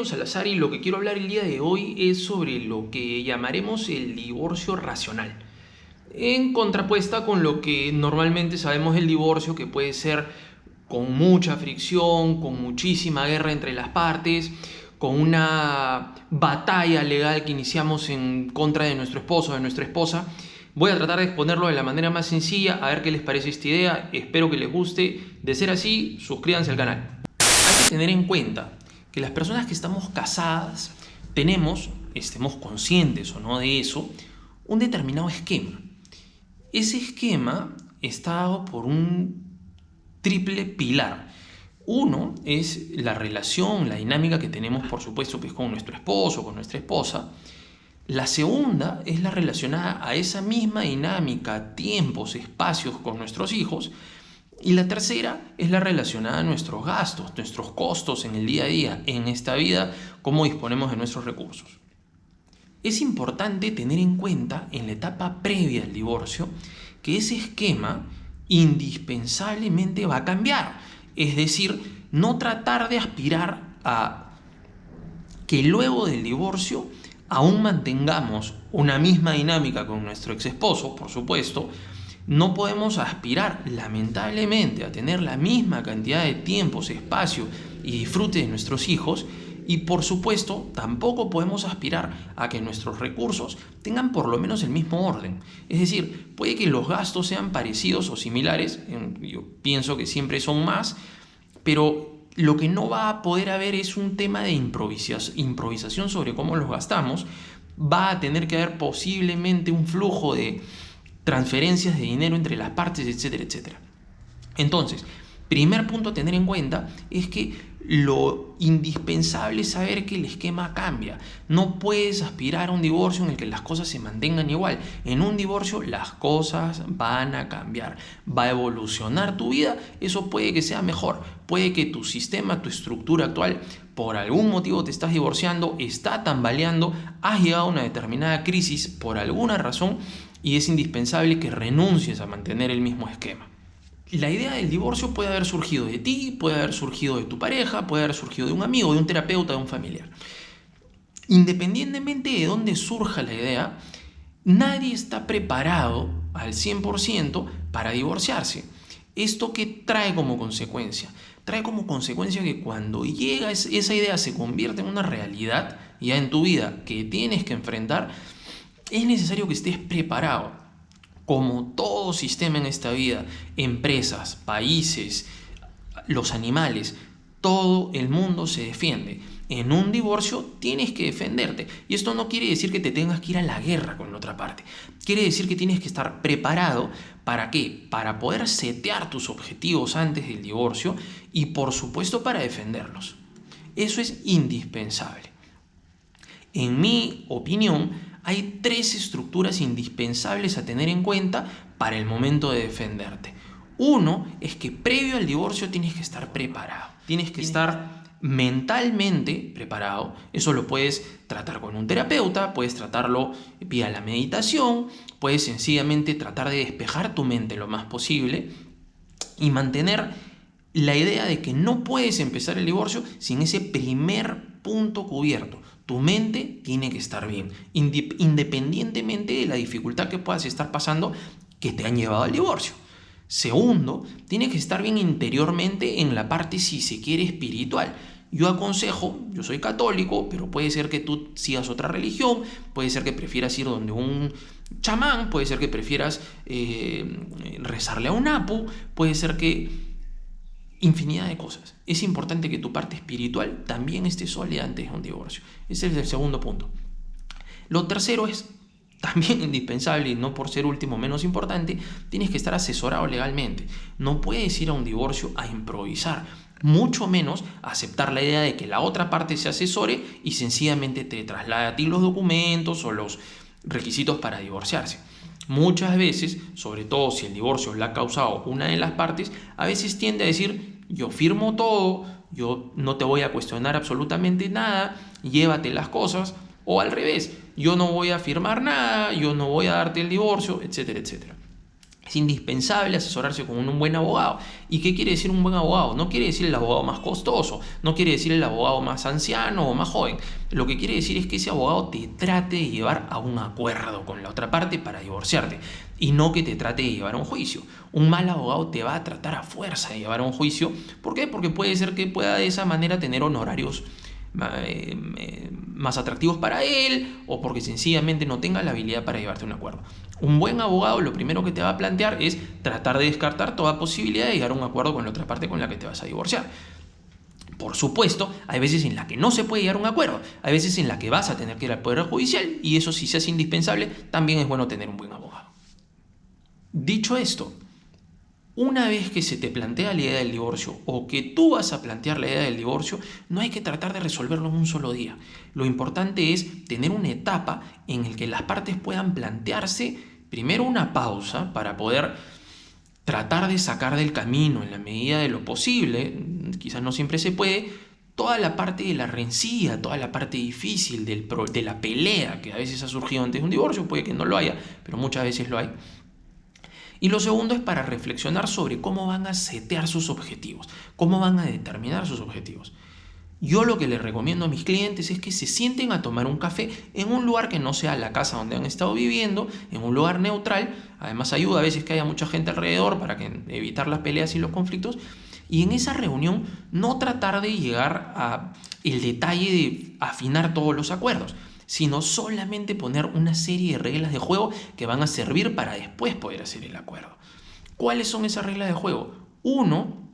Salazar y lo que quiero hablar el día de hoy es sobre lo que llamaremos el divorcio racional, en contrapuesta con lo que normalmente sabemos del divorcio, que puede ser con mucha fricción, con muchísima guerra entre las partes, con una batalla legal que iniciamos en contra de nuestro esposo o de nuestra esposa. Voy a tratar de exponerlo de la manera más sencilla, a ver qué les parece esta idea, espero que les guste. De ser así, suscríbanse al canal. Hay que tener en cuenta que las personas que estamos casadas tenemos, estemos conscientes o no de eso, un determinado esquema. Ese esquema está dado por un triple pilar. Uno es la relación, la dinámica que tenemos, por supuesto, pues, con nuestro esposo, con nuestra esposa. La segunda es la relacionada a esa misma dinámica, tiempos, espacios con nuestros hijos. Y la tercera es la relacionada a nuestros gastos, nuestros costos en el día a día, en esta vida, cómo disponemos de nuestros recursos. Es importante tener en cuenta en la etapa previa al divorcio que ese esquema indispensablemente va a cambiar. Es decir, no tratar de aspirar a que luego del divorcio aún mantengamos una misma dinámica con nuestro ex esposo, por supuesto. No podemos aspirar, lamentablemente, a tener la misma cantidad de tiempos, espacio y disfrute de nuestros hijos. Y por supuesto, tampoco podemos aspirar a que nuestros recursos tengan por lo menos el mismo orden. Es decir, puede que los gastos sean parecidos o similares, yo pienso que siempre son más, pero lo que no va a poder haber es un tema de improvisación sobre cómo los gastamos. Va a tener que haber posiblemente un flujo de transferencias de dinero entre las partes, etcétera, etcétera. Entonces, primer punto a tener en cuenta es que lo indispensable es saber que el esquema cambia. No puedes aspirar a un divorcio en el que las cosas se mantengan igual. En un divorcio las cosas van a cambiar. Va a evolucionar tu vida. Eso puede que sea mejor. Puede que tu sistema, tu estructura actual, por algún motivo te estás divorciando, está tambaleando, has llegado a una determinada crisis por alguna razón y es indispensable que renuncies a mantener el mismo esquema. La idea del divorcio puede haber surgido de ti, puede haber surgido de tu pareja, puede haber surgido de un amigo, de un terapeuta, de un familiar. Independientemente de dónde surja la idea, nadie está preparado al 100% para divorciarse. ¿Esto qué trae como consecuencia? Trae como consecuencia que cuando llega esa idea se convierte en una realidad ya en tu vida que tienes que enfrentar, es necesario que estés preparado. Como todo sistema en esta vida, empresas, países, los animales, todo el mundo se defiende. En un divorcio tienes que defenderte. Y esto no quiere decir que te tengas que ir a la guerra con la otra parte. Quiere decir que tienes que estar preparado. ¿Para qué? Para poder setear tus objetivos antes del divorcio y, por supuesto, para defenderlos. Eso es indispensable. En mi opinión, hay 3 estructuras indispensables a tener en cuenta para el momento de defenderte. Uno es que previo al divorcio tienes que estar preparado. Tienes que estar mentalmente preparado. Eso lo puedes tratar con un terapeuta, puedes tratarlo vía la meditación, puedes sencillamente tratar de despejar tu mente lo más posible y mantener la idea de que no puedes empezar el divorcio sin ese primer punto cubierto. Tu mente tiene que estar bien, independientemente de la dificultad que puedas estar pasando que te han llevado al divorcio. Segundo, tiene que estar bien interiormente en la parte, si se quiere, espiritual. Yo aconsejo, yo soy católico, pero puede ser que tú sigas otra religión, puede ser que prefieras ir donde un chamán, puede ser que prefieras rezarle a un apu, puede ser que infinidad de cosas. Es importante que tu parte espiritual también esté sólida antes de un divorcio. Ese es el segundo punto. Lo tercero es también indispensable, y no por ser último menos importante, tienes que estar asesorado legalmente. No puedes ir a un divorcio a improvisar, mucho menos a aceptar la idea de que la otra parte se asesore y sencillamente te traslade a ti los documentos o los requisitos para divorciarse. Muchas veces, sobre todo si el divorcio lo ha causado una de las partes, a veces tiende a decir: yo firmo todo, yo no te voy a cuestionar absolutamente nada, llévate las cosas. O al revés, yo no voy a firmar nada, yo no voy a darte el divorcio, etcétera, etcétera. Es indispensable asesorarse con un buen abogado. ¿Y qué quiere decir un buen abogado? No quiere decir el abogado más costoso, no quiere decir el abogado más anciano o más joven. Lo que quiere decir es que ese abogado te trate de llevar a un acuerdo con la otra parte para divorciarte y no que te trate de llevar a un juicio. Un mal abogado te va a tratar a fuerza de llevar a un juicio. ¿Por qué? Porque puede ser que pueda de esa manera tener honorarios más atractivos para él, o porque sencillamente no tenga la habilidad para llevarte a un acuerdo. Un buen abogado lo primero que te va a plantear es tratar de descartar toda posibilidad de llegar a un acuerdo con la otra parte con la que te vas a divorciar. Por supuesto, hay veces en las que no se puede llegar a un acuerdo, hay veces en las que vas a tener que ir al Poder Judicial, y eso, si se hace indispensable, también es bueno tener un buen abogado. Dicho esto, una vez que se te plantea la idea del divorcio o que tú vas a plantear la idea del divorcio, no hay que tratar de resolverlo en un solo día. Lo importante es tener una etapa en la que las partes puedan plantearse primero una pausa para poder tratar de sacar del camino en la medida de lo posible, quizás no siempre se puede, toda la parte de la rencilla, toda la parte difícil de la pelea que a veces ha surgido antes de un divorcio, puede que no lo haya, pero muchas veces lo hay. Y lo segundo es para reflexionar sobre cómo van a setear sus objetivos, cómo van a determinar sus objetivos. Yo lo que les recomiendo a mis clientes es que se sienten a tomar un café en un lugar que no sea la casa donde han estado viviendo, en un lugar neutral. Además ayuda a veces que haya mucha gente alrededor para evitar las peleas y los conflictos. Y en esa reunión no tratar de llegar a el detalle de afinar todos los acuerdos, sino solamente poner una serie de reglas de juego que van a servir para después poder hacer el acuerdo. ¿Cuáles son esas reglas de juego? 1.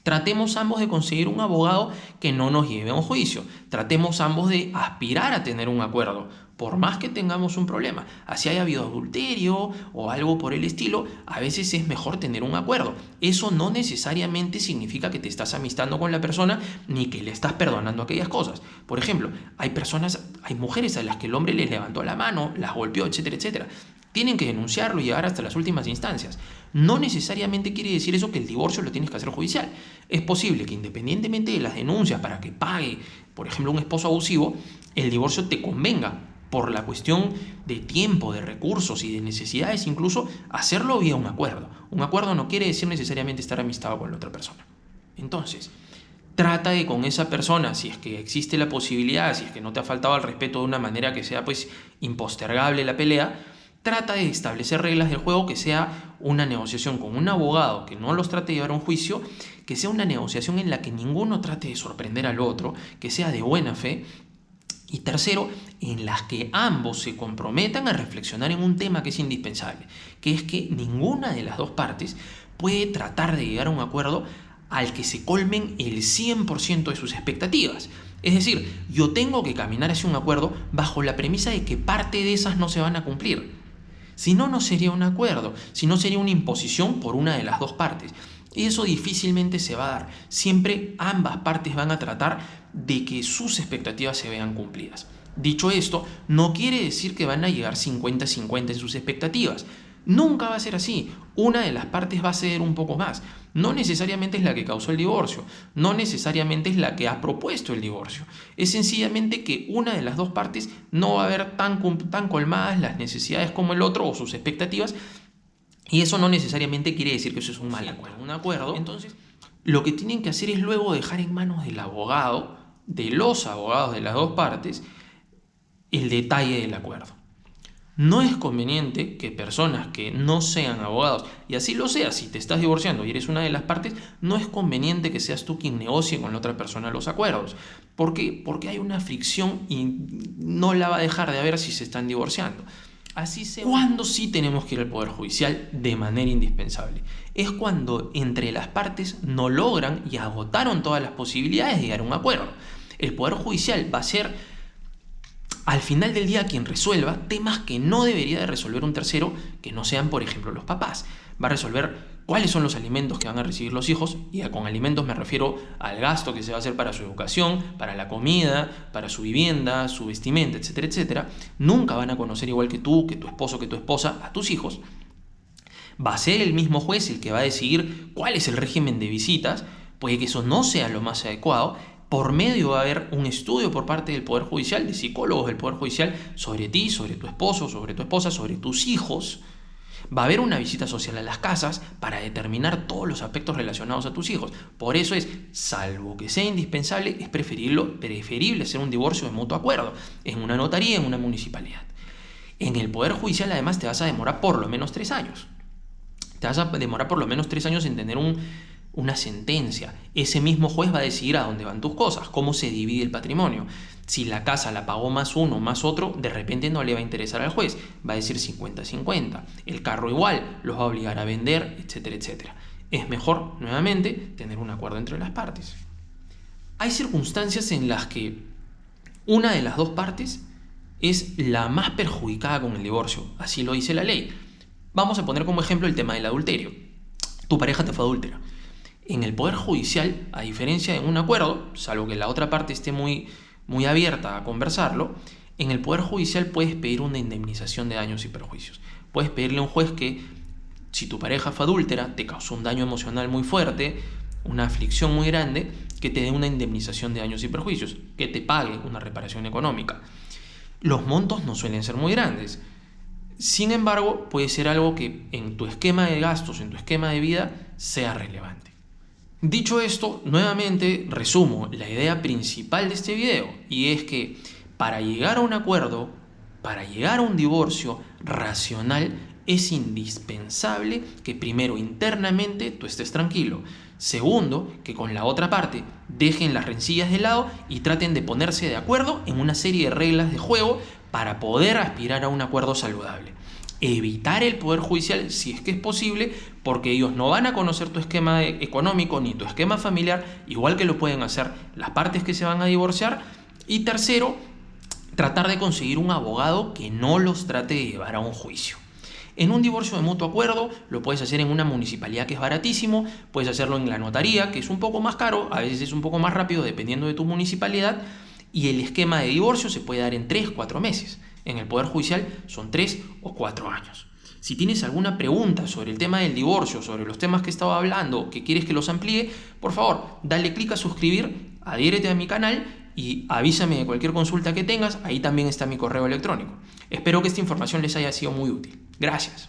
Tratemos ambos de conseguir un abogado que no nos lleve a un juicio. Tratemos ambos de aspirar a tener un acuerdo, por más que tengamos un problema. Así haya habido adulterio o algo por el estilo, a veces es mejor tener un acuerdo. Eso no necesariamente significa que te estás amistando con la persona ni que le estás perdonando aquellas cosas. Por ejemplo, hay mujeres a las que el hombre les levantó la mano, las golpeó, etcétera, etcétera. Tienen que denunciarlo y llegar hasta las últimas instancias. No necesariamente quiere decir eso que el divorcio lo tienes que hacer judicial. Es posible que independientemente de las denuncias para que pague, por ejemplo, un esposo abusivo, el divorcio te convenga por la cuestión de tiempo, de recursos y de necesidades, incluso hacerlo vía un acuerdo. Un acuerdo no quiere decir necesariamente estar amistado con la otra persona. Entonces, trata de con esa persona, si es que existe la posibilidad, si es que no te ha faltado al respeto de una manera que sea pues impostergable la pelea, trata de establecer reglas del juego, que sea una negociación con un abogado que no los trate de llevar a un juicio, que sea una negociación en la que ninguno trate de sorprender al otro, que sea de buena fe. Y tercero, en las que ambos se comprometan a reflexionar en un tema que es indispensable, que es que ninguna de las dos partes puede tratar de llegar a un acuerdo al que se colmen el 100% de sus expectativas. Es decir, yo tengo que caminar hacia un acuerdo bajo la premisa de que parte de esas no se van a cumplir. Si no, no sería un acuerdo, si no sería una imposición por una de las dos partes. Y eso difícilmente se va a dar. Siempre ambas partes van a tratar de que sus expectativas se vean cumplidas. Dicho esto, no quiere decir que van a llegar 50-50 en sus expectativas. Nunca va a ser así. Una de las partes va a ceder un poco más. No necesariamente es la que causó el divorcio, no necesariamente es la que ha propuesto el divorcio. Es sencillamente que una de las dos partes no va a ver tan colmadas las necesidades como el otro o sus expectativas, y eso no necesariamente quiere decir que eso es un mal acuerdo. Un acuerdo, entonces, lo que tienen que hacer es luego dejar en manos del abogado, de los abogados de las dos partes, el detalle del acuerdo. No es conveniente que personas que no sean abogados, y así lo sea, si te estás divorciando y eres una de las partes, no es conveniente que seas tú quien negocie con la otra persona los acuerdos. ¿Por qué? Porque hay una fricción y no la va a dejar de haber si se están divorciando. Así sea. Cuando sí tenemos que ir al Poder Judicial de manera indispensable, es cuando entre las partes no logran y agotaron todas las posibilidades de llegar a un acuerdo. El Poder Judicial va a ser, al final del día, quien resuelva temas que no debería de resolver un tercero, que no sean, por ejemplo, los papás. Va a resolver cuáles son los alimentos que van a recibir los hijos, y con alimentos me refiero al gasto que se va a hacer para su educación, para la comida, para su vivienda, su vestimenta, etcétera, etcétera. Nunca van a conocer igual que tú, que tu esposo, que tu esposa, a tus hijos. Va a ser el mismo juez el que va a decidir cuál es el régimen de visitas. Puede que eso no sea lo más adecuado. Por medio va a haber un estudio por parte del Poder Judicial, de psicólogos del Poder Judicial, sobre ti, sobre tu esposo, sobre tu esposa, sobre tus hijos. Va a haber una visita social a las casas para determinar todos los aspectos relacionados a tus hijos. Por eso es, salvo que sea indispensable, es preferible hacer un divorcio de mutuo acuerdo, en una notaría, en una municipalidad. En el Poder Judicial además te vas a demorar por lo menos 3 años. Te vas a demorar por lo menos 3 años en tener una sentencia. Ese mismo juez va a decidir a dónde van tus cosas, cómo se divide el patrimonio. Si la casa la pagó más uno, más otro, de repente no le va a interesar al juez. Va a decir 50-50. El carro igual, los va a obligar a vender, etcétera, etcétera. Es mejor, nuevamente, tener un acuerdo entre las partes. Hay circunstancias en las que una de las dos partes es la más perjudicada con el divorcio. Así lo dice la ley. Vamos a poner como ejemplo el tema del adulterio. Tu pareja te fue adúltera. En el Poder Judicial, a diferencia de un acuerdo, salvo que la otra parte esté muy abierta a conversarlo, en el Poder Judicial puedes pedir una indemnización de daños y perjuicios. Puedes pedirle a un juez que, si tu pareja fue adúltera, te causó un daño emocional muy fuerte, una aflicción muy grande, que te dé una indemnización de daños y perjuicios, que te pague una reparación económica. Los montos no suelen ser muy grandes. Sin embargo, puede ser algo que en tu esquema de gastos, en tu esquema de vida, sea relevante. Dicho esto, nuevamente resumo la idea principal de este video, y es que para llegar a un acuerdo, para llegar a un divorcio racional, es indispensable que primero internamente tú estés tranquilo. Segundo, que con la otra parte dejen las rencillas de lado y traten de ponerse de acuerdo en una serie de reglas de juego para poder aspirar a un acuerdo saludable. Evitar el Poder Judicial si es que es posible, porque ellos no van a conocer tu esquema económico ni tu esquema familiar, igual que lo pueden hacer las partes que se van a divorciar. Y tercero, tratar de conseguir un abogado que no los trate de llevar a un juicio. En un divorcio de mutuo acuerdo lo puedes hacer en una municipalidad, que es baratísimo, puedes hacerlo en la notaría, que es un poco más caro, a veces es un poco más rápido dependiendo de tu municipalidad, y el esquema de divorcio se puede dar en 3-4 meses. En el Poder Judicial son 3 o 4 años. Si tienes alguna pregunta sobre el tema del divorcio, sobre los temas que estaba hablando, que quieres que los amplíe, por favor, dale clic a suscribir, adhiérete a mi canal y avísame de cualquier consulta que tengas. Ahí también está mi correo electrónico. Espero que esta información les haya sido muy útil. Gracias.